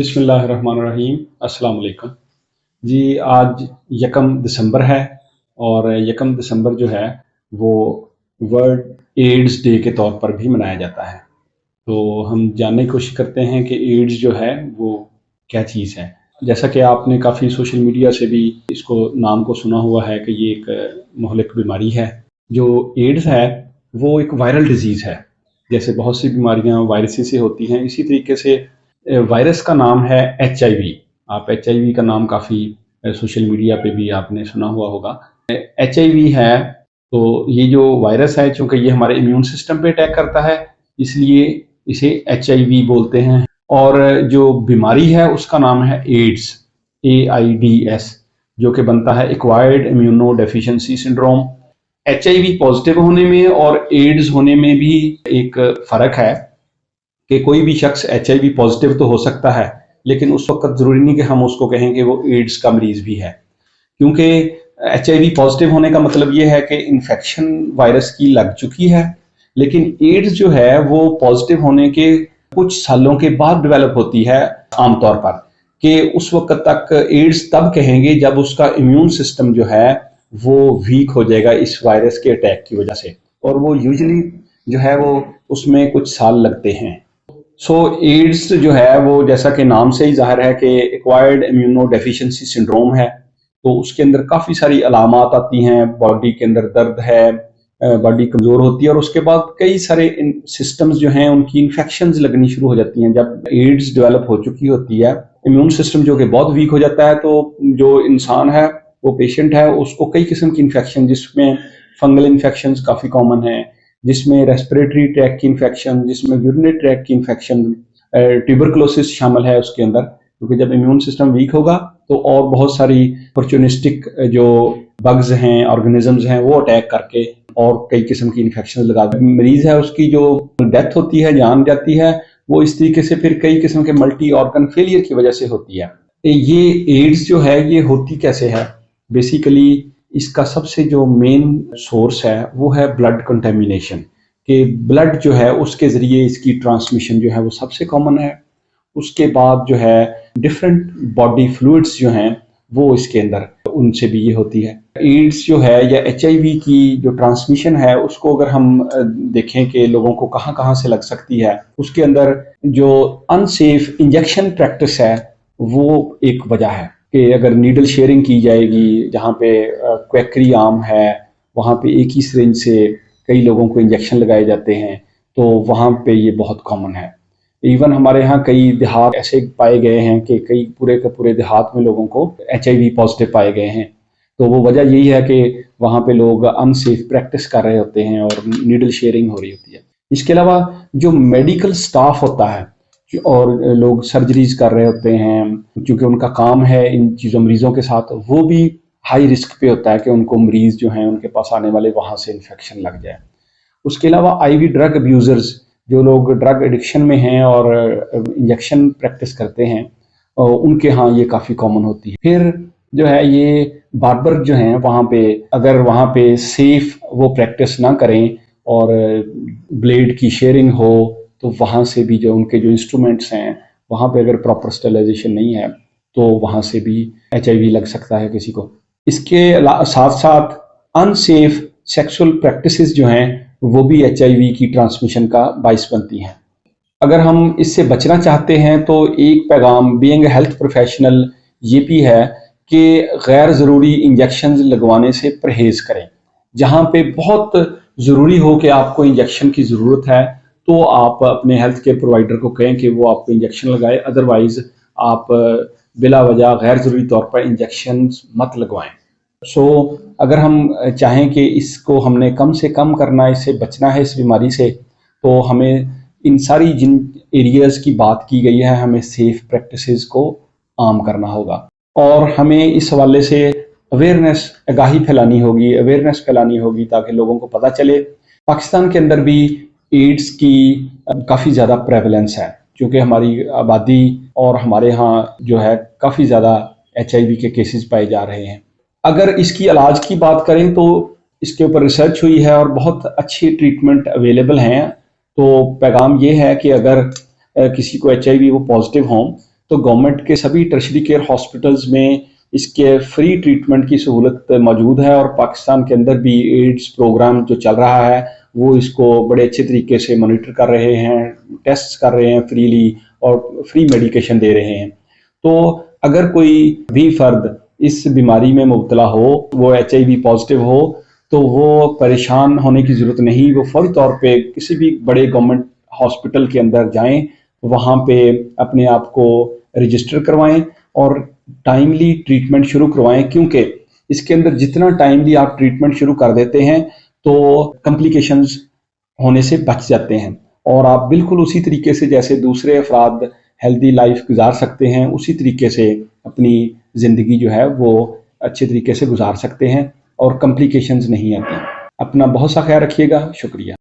बिस्मिल्लाहिर्रहमानिर्रहीम। अस्सलाम वालेकुम। जी, आज यकम दिसंबर है और यकम दिसंबर जो है वो वर्ल्ड एड्स डे के तौर पर भी मनाया जाता है। तो हम जानने की कोशिश करते हैं कि एड्स जो है वो क्या चीज़ है। जैसा कि आपने काफ़ी सोशल मीडिया से भी इसको नाम को सुना हुआ है कि ये एक मुहलिक बीमारी है। जो एड्स है वो एक वायरल डिजीज़ है। जैसे बहुत सी बीमारियां वायरस से होती हैं, इसी तरीके से वायरस का नाम है HIV। आप HIV का नाम काफ़ी सोशल मीडिया पे भी आपने सुना हुआ होगा। HIV है तो ये जो वायरस है, चूंकि ये हमारे इम्यून सिस्टम पे अटैक करता है, इसलिए इसे HIV बोलते हैं। और जो बीमारी है उसका नाम है एड्स, AIDS, जो कि बनता है acquired immuno deficiency syndrome. HIV positive होने में और एड्स होने में भी एक फ़र्क है कि कोई भी शख्स HIV पॉजिटिव तो हो सकता है, लेकिन उस वक्त ज़रूरी नहीं कि हम उसको कहें कि वो एड्स का मरीज़ भी है, क्योंकि HIV पॉजिटिव होने का मतलब ये है कि इन्फेक्शन वायरस की लग चुकी है, लेकिन एड्स जो है वो पॉजिटिव होने के कुछ सालों के बाद डेवलप होती है आमतौर पर, कि उस वक्त तक एड्स तब कहेंगे जब उसका इम्यून सिस्टम जो है वो वीक हो जाएगा इस वायरस के अटैक की वजह से, और वो यूजुअली जो है वो उसमें कुछ साल लगते हैं। सो एड्स जो है वो जैसा कि नाम से ही जाहिर है कि एक्वायर्ड इम्यूनो डेफिशिएंसी सिंड्रोम है, तो उसके अंदर काफ़ी सारी अलामात आती हैं। बॉडी के अंदर दर्द है, बॉडी कमज़ोर होती है, और उसके बाद कई सारे सिस्टम्स जो हैं उनकी इन्फेक्शंस लगनी शुरू हो जाती हैं। जब एड्स डेवलप हो चुकी होती है, इम्यून सिस्टम जो कि बहुत वीक हो जाता है, तो जो इंसान है, वो पेशेंट है, उसको कई किस्म की इन्फेक्शन, जिसमें फंगल इन्फेक्शन काफ़ी कॉमन है, जिसमें रेस्पिरेटरी ट्रैक की इन्फेक्शन, जिसमें यूरिनरी ट्रैक की इन्फेक्शन, ट्यूबरकुलोसिस शामिल है उसके अंदर, क्योंकि जब इम्यून सिस्टम वीक होगा तो और बहुत सारी अपॉर्चुनिस्टिक जो बग्स हैं, ऑर्गेनिजम्स हैं, वो अटैक करके और कई किस्म की इन्फेक्शन लगा मरीज है उसकी जो डेथ होती है, जान जाती है, वो इस तरीके से फिर कई किस्म के मल्टी ऑर्गन फेलियर की वजह से होती है। ये एड्स जो है ये होती कैसे है? बेसिकली इसका सबसे जो मेन सोर्स है वो है ब्लड कंटेमिनेशन, कि ब्लड जो है उसके ज़रिए इसकी ट्रांसमिशन जो है वो सबसे कॉमन है। उसके बाद जो है डिफरेंट बॉडी फ्लूइड्स जो हैं वो इसके अंदर, उनसे भी ये होती है। एड्स जो है या HIV की जो ट्रांसमिशन है उसको अगर हम देखें कि लोगों को कहाँ कहाँ से लग सकती है, उसके अंदर जो अनसेफ इंजेक्शन प्रैक्टिस है वो एक वजह है, कि अगर नीडल शेयरिंग की जाएगी, जहाँ पे क्वैकरी आम है, वहाँ पे एक ही सिरिंज से कई लोगों को इंजेक्शन लगाए जाते हैं, तो वहाँ पे ये बहुत कॉमन है। इवन हमारे यहाँ कई देहात ऐसे पाए गए हैं कि कई पूरे के पूरे देहात में लोगों को HIV पॉजिटिव पाए गए हैं। तो वो वजह यही है कि वहाँ पे लोग अनसेफ प्रैक्टिस कर रहे होते हैं और नीडल शेयरिंग हो रही होती है। इसके अलावा जो मेडिकल स्टाफ होता है और लोग सर्जरीज कर रहे होते हैं, क्योंकि उनका काम है इन चीज़ों मरीजों के साथ, वो भी हाई रिस्क पे होता है कि उनको मरीज जो हैं उनके पास आने वाले वहाँ से इन्फेक्शन लग जाए। उसके अलावा IV ड्रग अब्यूज़र्स, जो लोग ड्रग एडिक्शन में हैं और इंजेक्शन प्रैक्टिस करते हैं, उनके यहाँ ये काफ़ी कॉमन होती है। फिर जो है ये बार्बर जो हैं वहाँ पे, अगर वहाँ पे सेफ वो प्रैक्टिस ना करें और ब्लेड की शेयरिंग हो, तो वहाँ से भी जो उनके जो इंस्ट्रूमेंट्स हैं वहाँ पे अगर प्रॉपर स्टेरिलाइजेशन नहीं है तो वहाँ से भी HIV लग सकता है किसी को। इसके साथ साथ अनसेफ सेक्सुअल प्रैक्टिसेस जो हैं वो भी HIV की ट्रांसमिशन का बाइस बनती हैं। अगर हम इससे बचना चाहते हैं तो एक पैगाम बीइंग हेल्थ प्रोफेशनल ये भी है कि गैर ज़रूरी इंजेक्शन लगवाने से परहेज़ करें। जहाँ पे बहुत ज़रूरी हो कि आपको इंजेक्शन की ज़रूरत है, तो आप अपने हेल्थ केयर प्रोवाइडर को कहें कि वो आपको इंजेक्शन लगाए, अदरवाइज़ आप बिला वजह गैर ज़रूरी तौर पर इंजेक्शन मत लगवाएं। अगर हम चाहें कि इसको हमने कम से कम करना है, इससे बचना है इस बीमारी से, तो हमें इन सारी जिन एरियाज़ की बात की गई है, हमें सेफ प्रैक्टिसेस को आम करना होगा, और हमें इस हवाले से आगाही अवेयरनेस फैलानी होगी ताकि लोगों को पता चले। पाकिस्तान के अंदर भी एड्स की काफ़ी ज़्यादा प्रेवलेंस है, क्योंकि हमारी आबादी और हमारे यहाँ जो है काफ़ी ज़्यादा HIV के केसेस पाए जा रहे हैं। अगर इसकी इलाज की बात करें तो इसके ऊपर रिसर्च हुई है और बहुत अच्छी ट्रीटमेंट अवेलेबल हैं। तो पैगाम ये है कि अगर किसी को HIV वो पॉजिटिव हों तो गवर्नमेंट के सभी टर्शरी केयर हॉस्पिटल्स में इसके फ्री ट्रीटमेंट की सहूलत मौजूद है, और पाकिस्तान के अंदर भी एड्स प्रोग्राम जो चल रहा है वो इसको बड़े अच्छे तरीके से मॉनिटर कर रहे हैं, टेस्ट कर रहे हैं फ्रीली, और फ्री मेडिकेशन दे रहे हैं। तो अगर कोई भी फर्द इस बीमारी में मुब्तला हो, वो HIV पॉजिटिव हो, तो वो परेशान होने की ज़रूरत नहीं। वो फौरी तौर पे किसी भी बड़े गवर्नमेंट हॉस्पिटल के अंदर जाएं, वहाँ पे अपने आप को रजिस्टर करवाएं और टाइमली ट्रीटमेंट शुरू करवाएं, क्योंकि इसके अंदर जितना टाइमली आप ट्रीटमेंट शुरू कर देते हैं तो कॉम्प्लिकेशंस होने से बच जाते हैं, और आप बिल्कुल उसी तरीके से जैसे दूसरे अफराद हेल्दी लाइफ गुजार सकते हैं, उसी तरीके से अपनी ज़िंदगी जो है वो अच्छे तरीके से गुजार सकते हैं और कॉम्प्लिकेशंस नहीं आती। अपना बहुत सा ख्याल रखिएगा। शुक्रिया।